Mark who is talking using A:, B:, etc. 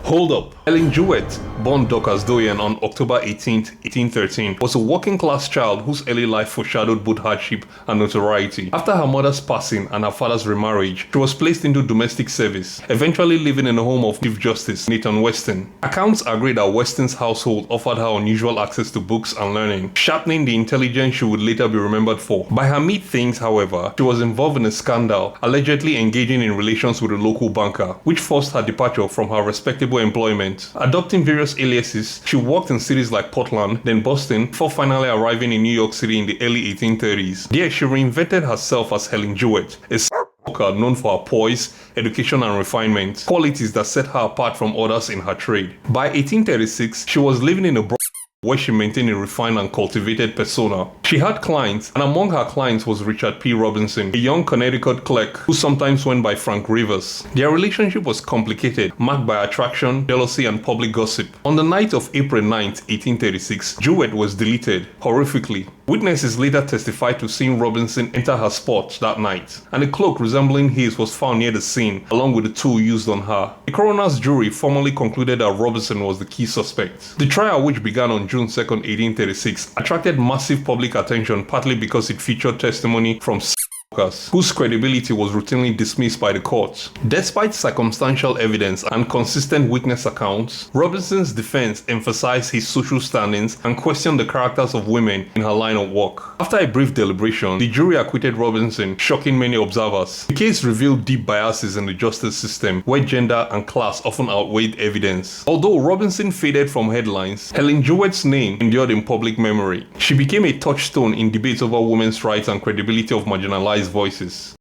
A: Hold up. Helen Jewett, born Dorcas Doyen on October 18, 1813, was a working-class child whose early life foreshadowed both hardship and notoriety. After her mother's passing and her father's remarriage, she was placed into domestic service, eventually living in the home of Chief Justice Nathan Weston. Accounts agree that Weston's household offered her unusual access to books and learning, sharpening the intelligence she would later be remembered for. By her mid-teens, however, she was involved in a scandal, allegedly engaging in relations with a local banker, which forced her departure from her respectable employment. Adopting various aliases, she worked in cities like Portland, then Boston, before finally arriving in New York City in the early 1830s. There, she reinvented herself as Helen Jewett, a worker known for her poise, education, and refinement, qualities that set her apart from others in her trade. By 1836, she was living in a where she maintained a refined and cultivated persona. She had clients, and among her clients was Richard P. Robinson, a young Connecticut clerk who sometimes went by Frank Rivers. Their relationship was complicated, marked by attraction, jealousy, and public gossip. On the night of April 9, 1836, Jewett was deleted, horrifically. Witnesses later testified to seeing Robinson enter her spot that night, and a cloak resembling his was found near the scene, along with the tool used on her. The coroner's jury formally concluded that Robinson was the key suspect. The trial, which began on June 2, 1836, attracted massive public attention partly because it featured testimony from whose credibility was routinely dismissed by the court. Despite circumstantial evidence and consistent witness accounts, Robinson's defense emphasized his social standings and questioned the characters of women in her line of work. After a brief deliberation, the jury acquitted Robinson, shocking many observers. The case revealed deep biases in the justice system, where gender and class often outweighed evidence. Although Robinson faded from headlines, Helen Jewett's name endured in public memory. She became a touchstone in debates over women's rights and credibility of marginalized voices.